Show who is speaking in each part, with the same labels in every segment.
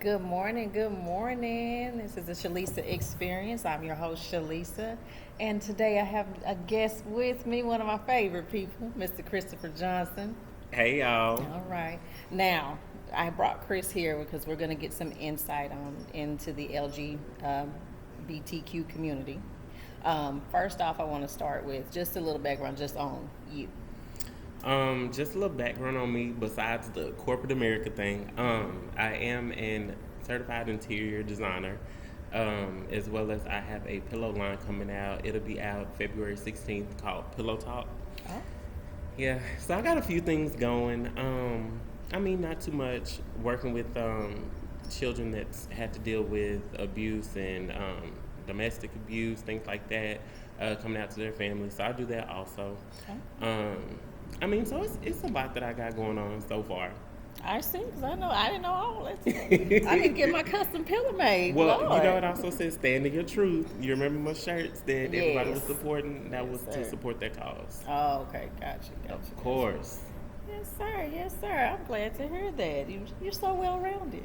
Speaker 1: Good morning, good morning. This is the Shalisa Experience. I'm your host, Shalisa. And today I have a guest with me, one of my favorite people, Mr. Christopher Johnson.
Speaker 2: Hey y'all.
Speaker 1: All right. Now, I brought Chris here because we're going to get some insight on into the LGBTQ community. First off, I want to start with just a little background just on you.
Speaker 2: Just a little background on me besides the corporate America thing. I am an certified interior designer, as well as I have a pillow line coming out. It'll be out February 16th called Pillow Talk.
Speaker 1: Oh,
Speaker 2: Yeah, so I got a few things going. I mean, not too much. Working with children that's had to deal with abuse and domestic abuse, things like that, coming out to their families. So I do that also.
Speaker 1: okay.
Speaker 2: I mean, so it's a lot that I got going on so far.
Speaker 1: I see, because I didn't know all that. I didn't get my custom pillow made.
Speaker 2: Well, you know,
Speaker 1: Lord.
Speaker 2: it also says stand in your truth. You remember my shirts that everybody was
Speaker 1: Yes.
Speaker 2: supporting? That
Speaker 1: Yes,
Speaker 2: was
Speaker 1: sir.
Speaker 2: to support that cause.
Speaker 1: Oh, okay. Gotcha.
Speaker 2: Of course.
Speaker 1: Yes, sir. Yes, sir. I'm glad to hear that. You're so well rounded.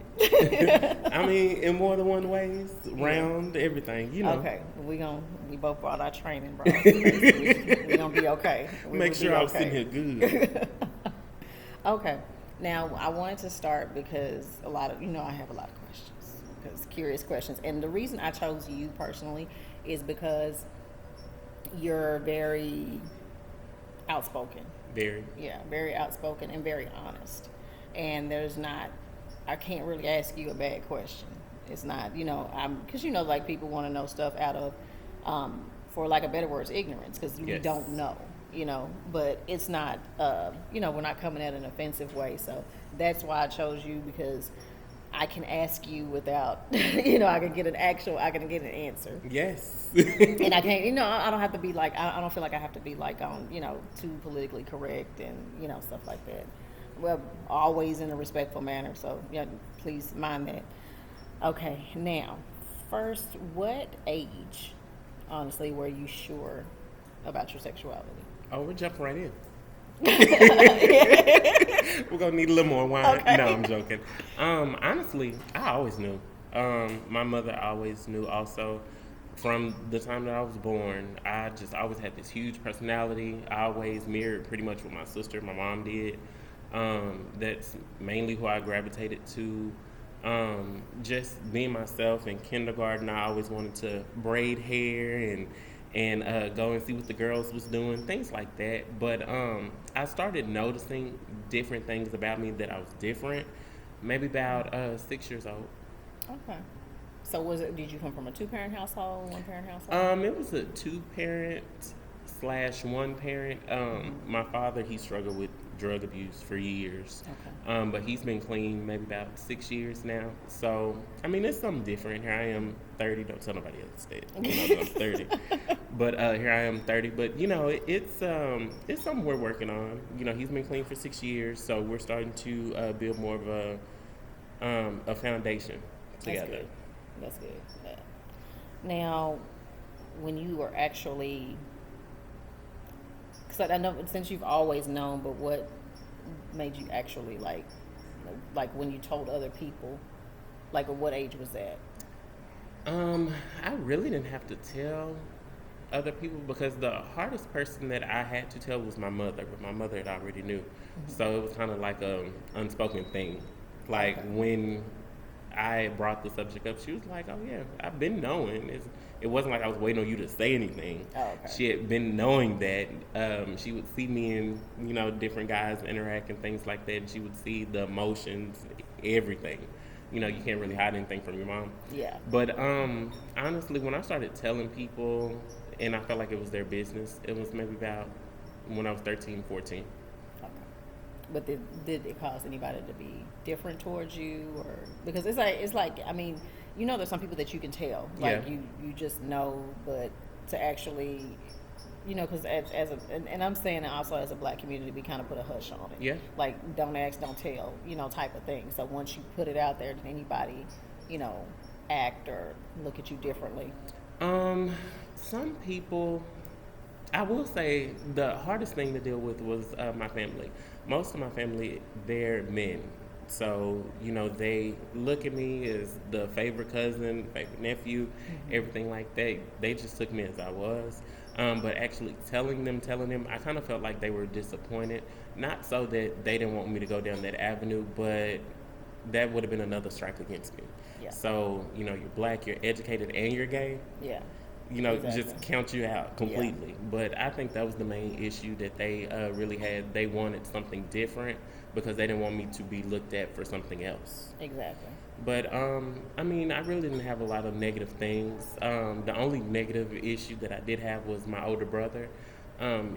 Speaker 2: I mean, in more than one ways, round everything, you know.
Speaker 1: Okay. We both brought our training, bro. We gonna be okay. We
Speaker 2: Make
Speaker 1: will
Speaker 2: sure
Speaker 1: be
Speaker 2: I was
Speaker 1: okay.
Speaker 2: sitting here good.
Speaker 1: Okay. Now I wanted to start because I have a lot of questions, because curious questions, and the reason I chose you personally is because you're very outspoken.
Speaker 2: Very.
Speaker 1: Yeah, very outspoken and very honest. And I can't really ask you a bad question. It's not, because like people want to know stuff out of, for lack of better words, ignorance, because we
Speaker 2: Yes.
Speaker 1: don't know, but it's not, we're not coming at an offensive way. So that's why I chose you, because I can ask you without, I can get an answer.
Speaker 2: Yes.
Speaker 1: And I can't, I don't have to be like, I don't feel like I have to be like too politically correct and, stuff like that. Well, always in a respectful manner. So, yeah, please mind that. Okay, now, first, what age, honestly, were you sure about your sexuality?
Speaker 2: Oh, we're jumping right in. We're gonna need a little more wine.
Speaker 1: Okay.
Speaker 2: No, I'm joking. Honestly, I always knew. My mother always knew also. From the time that I was born, I just always had this huge personality. I always mirrored pretty much what my sister, my mom did. That's mainly who I gravitated to. Just being myself in kindergarten, I always wanted to braid hair and go and see what the girls was doing, things like that. But I started noticing different things about me that I was different. Maybe about 6 years old.
Speaker 1: Okay. So did you come from a two-parent household, one-parent household?
Speaker 2: It was a two-parent slash one-parent. My father, he struggled with drug abuse for years.
Speaker 1: Okay.
Speaker 2: But he's been clean maybe about 6 years now. So, I mean, it's something different. Here I am 30. Don't tell nobody else that. I'm 30. But here I am 30. But, it's something we're working on. He's been clean for 6 years. So we're starting to build more of a foundation together.
Speaker 1: That's good. Yeah. Now, when you were actually, because I know since you've always known, but what made you actually like when you told other people, like at what age was that?
Speaker 2: I really didn't have to tell other people because the hardest person that I had to tell was my mother, but my mother had already knew.
Speaker 1: Mm-hmm.
Speaker 2: So it was kind of like a unspoken thing. Like
Speaker 1: Okay.
Speaker 2: when I brought the subject up, she was like, "Oh yeah, I've been knowing." It wasn't like I was waiting on you to say anything.
Speaker 1: Oh, okay.
Speaker 2: She had been knowing that. She would see me and different guys interact and things like that. And she would see the emotions, everything. You can't really hide anything from your mom.
Speaker 1: Yeah.
Speaker 2: But honestly, when I started telling people, and I felt like it was their business, it was maybe about when I was 13, 14.
Speaker 1: Okay. But did it cause anybody to be different towards you, or because it's like I mean, there's some people that you can tell, like
Speaker 2: Yeah.
Speaker 1: you just know, but to actually, because and I'm saying it also as a black community, we kind of put a hush on it.
Speaker 2: Yeah.
Speaker 1: Like don't ask, don't tell, type of thing. So once you put it out there, did anybody, act or look at you differently?
Speaker 2: Some people, I will say the hardest thing to deal with was my family. Most of my family, they're men. So, they look at me as the favorite cousin, favorite nephew, everything like that. They just took me as I was. But actually telling them, I kind of felt like they were disappointed. Not so that they didn't want me to go down that avenue, but that would have been another strike against me.
Speaker 1: Yeah.
Speaker 2: So, you're black, you're educated, and you're gay.
Speaker 1: Yeah.
Speaker 2: Just
Speaker 1: Exactly.
Speaker 2: count you out completely.
Speaker 1: Yeah.
Speaker 2: But I think that was the main issue that they really had. They wanted something different because they didn't want me to be looked at for something else.
Speaker 1: Exactly.
Speaker 2: But I really didn't have a lot of negative things. The only negative issue that I did have was my older brother.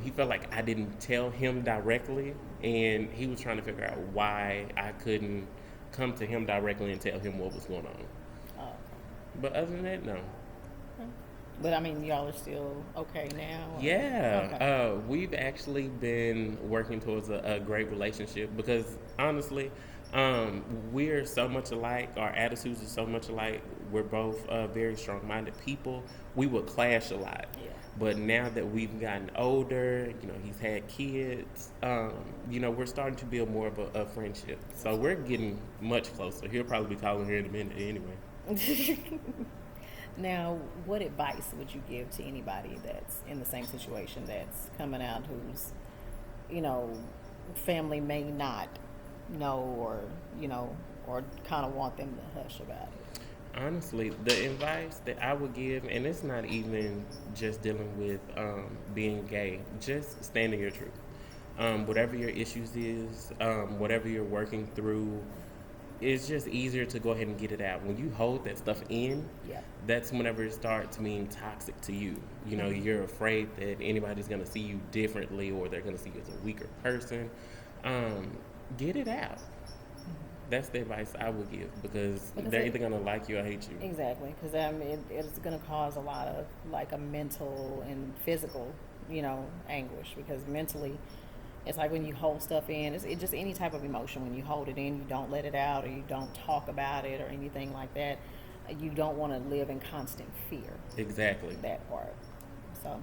Speaker 2: He felt like I didn't tell him directly, and he was trying to figure out why I couldn't come to him directly and tell him what was going on.
Speaker 1: Oh.
Speaker 2: But other than that, no.
Speaker 1: But I mean, y'all are still okay now? Or?
Speaker 2: Yeah,
Speaker 1: Okay.
Speaker 2: we've actually been working towards a great relationship because honestly, we're so much alike. Our attitudes are so much alike. We're both very strong-minded people. We would clash a lot.
Speaker 1: Yeah.
Speaker 2: But now that we've gotten older, he's had kids, we're starting to build more of a friendship. So we're getting much closer. He'll probably be calling here in a minute anyway.
Speaker 1: Now, what advice would you give to anybody that's in the same situation, that's coming out, whose, family may not know, or kind of want them to hush about it?
Speaker 2: Honestly, the advice that I would give, and it's not even just dealing with being gay, just standing your truth. Whatever your issues is, whatever you're working through, it's just easier to go ahead and get it out. When you hold that stuff in,
Speaker 1: Yeah.
Speaker 2: that's whenever it starts being toxic to you. You're afraid that anybody's going to see you differently or they're going to see you as a weaker person. Get it out. That's the advice I would give because they're either going to like you or hate you.
Speaker 1: Exactly, because it's going to cause a lot of like a mental and physical, anguish, because mentally, it's like when you hold stuff in, it's just any type of emotion. When you hold it in, you don't let it out, or you don't talk about it, or anything like that. You don't want to live in constant fear.
Speaker 2: Exactly.
Speaker 1: That part. So,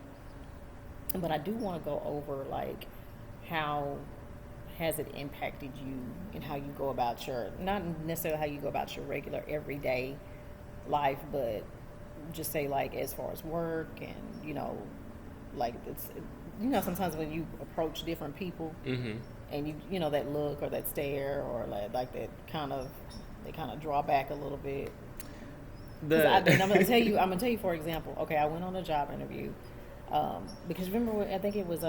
Speaker 1: but I do want to go over like how has it impacted you and how you go about your, not necessarily how you go about your regular everyday life, but just say like as far as work and like it's, sometimes when you approach different people and that look or that stare or like that they kind of draw back a little bit. And I'm gonna tell you for example. Okay, I went on a job interview because remember I think it was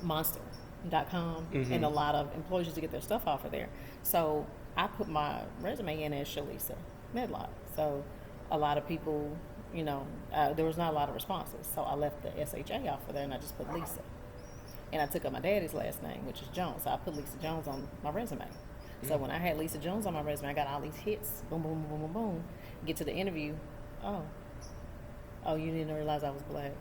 Speaker 1: Monster.com and a lot of employees used to get their stuff off of there. So I put my resume in as Shalisa Medlock. So a lot of people, there was not a lot of responses. So I left the SHA off of there and I just put Lisa. And I took up my daddy's last name, which is Jones. So I put Lisa Jones on my resume. So when I had Lisa Jones on my resume, I got all these hits. Boom, boom, boom, boom, boom. Get to the interview. Oh, you didn't realize I was black.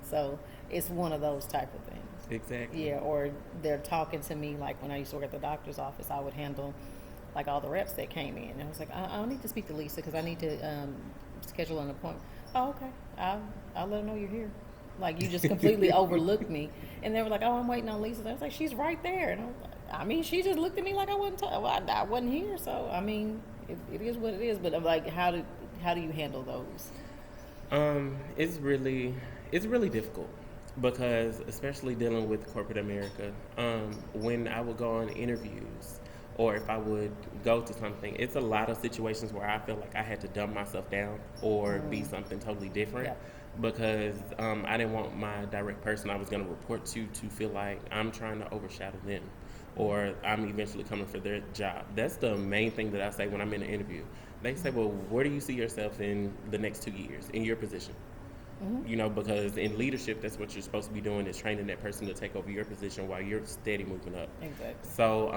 Speaker 1: So it's one of those type of things.
Speaker 2: Exactly.
Speaker 1: Yeah, or they're talking to me like when I used to work at the doctor's office, I would handle like all the reps that came in. And I was like, I don't need to speak to Lisa because I need to schedule an appointment. Oh, okay. I'll let her know you're here. Like you just completely overlooked me. And they were like, oh, I'm waiting on Lisa. I was like, she's right there. And I was like, she just looked at me like I I wasn't here. So it is what it is. But I'm like, how do you handle those?
Speaker 2: It's really difficult because especially dealing with corporate America, when I would go on interviews or if I would go to something, it's a lot of situations where I feel like I had to dumb myself down or be something totally different.
Speaker 1: Yeah.
Speaker 2: Because I didn't want my direct person I was going to report to feel like I'm trying to overshadow them or I'm eventually coming for their job. That's the main thing that I say when I'm in an interview. They say, well, where do you see yourself in the next 2 years in your position? Because in leadership, that's what you're supposed to be doing is training that person to take over your position while you're steady moving up.
Speaker 1: Exactly.
Speaker 2: So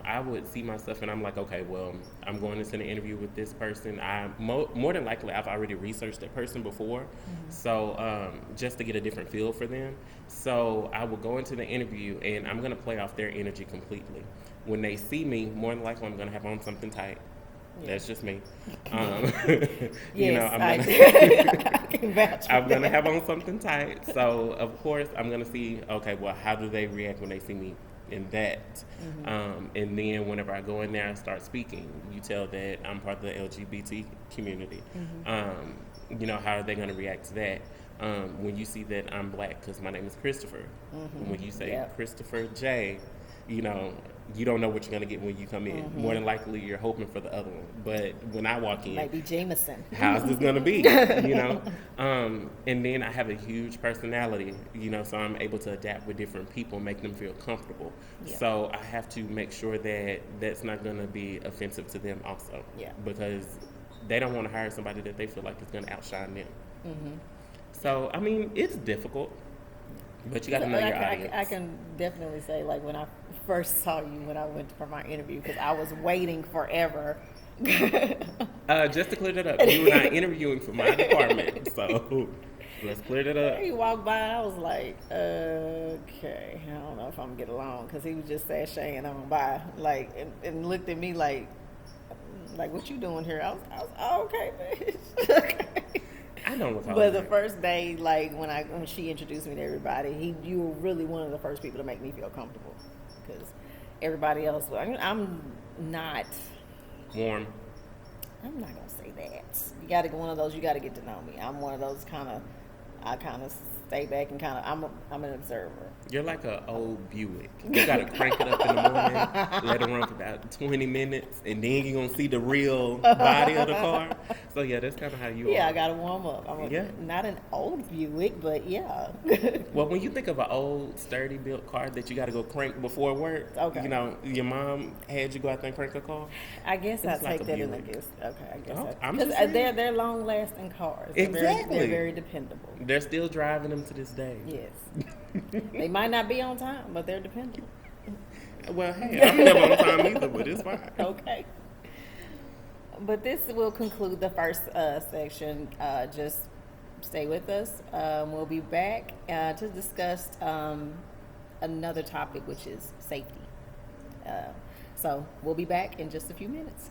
Speaker 2: I would see myself and I'm like, okay, well, I'm going into an interview with this person. More than likely, I've already researched that person before. So just to get a different feel for them. So I will go into the interview and I'm going to play off their energy completely. When they see me, more than likely, I'm going to have on something tight. Yeah. That's just me.
Speaker 1: Yes,
Speaker 2: I'm going to have on something tight. So, of course, I'm going to see, okay, well, how do they react when they see me in that. And then whenever I go in there and start speaking, you tell that I'm part of the LGBT community. You know, how are they going to react to that? When you see that I'm black, because my name is Christopher. When you say Christopher J, you know, you don't know what you're going to get when you come in. More than likely, you're hoping for the other one. But when I walk in,
Speaker 1: Maybe Jameson.
Speaker 2: how's this going to be? You know? And then I have a huge personality, you know, so I'm able to adapt with different people, make them feel comfortable.
Speaker 1: Yeah.
Speaker 2: So I have to make sure that that's not going to be offensive to them also.
Speaker 1: Yeah.
Speaker 2: Because they don't want to hire somebody that they feel like is going to outshine them. So, I mean, it's difficult, but you got to know your audience.
Speaker 1: I can definitely say, like, when I first saw you when I went for my interview, because I was waiting forever.
Speaker 2: Just to clear that up, you were not interviewing for my department, so let's clear that up.
Speaker 1: He walked by, I was like, okay, I don't know if I'm going to get along, because he was just sashaying on by, like, and looked at me like, what you doing here? I was oh, okay, bitch.
Speaker 2: I know what's
Speaker 1: But the first day, like when she introduced me to everybody, you were really one of the first people to make me feel comfortable, because everybody else, I'm not
Speaker 2: warm.
Speaker 1: I'm not gonna say that. You got to one of those. You got to get to know me. I'm one of those I kind of stay back and I'm an observer.
Speaker 2: You're like an old Buick. You gotta crank it up in the morning, let it run for about 20 minutes, and then you're gonna see the real body of the car. So yeah, that's kind of how you are.
Speaker 1: Yeah, I gotta warm up. Not an old Buick, but yeah.
Speaker 2: Well, when you think of an old, sturdy built car that you gotta go crank before work,
Speaker 1: okay.
Speaker 2: You know, your mom had you go out there and crank a car.
Speaker 1: I guess I
Speaker 2: like
Speaker 1: take that in the guess. Okay, I guess because they're long lasting cars.
Speaker 2: Exactly.
Speaker 1: They're very dependable.
Speaker 2: They're still driving them to this day.
Speaker 1: Yes. They might not be on time, but they're dependable.
Speaker 2: Well, hey, I'm never on time either, but it's fine.
Speaker 1: Okay. But this will conclude the first section. Just stay with us. We'll be back to discuss another topic, which is safety. So we'll be back in just a few minutes.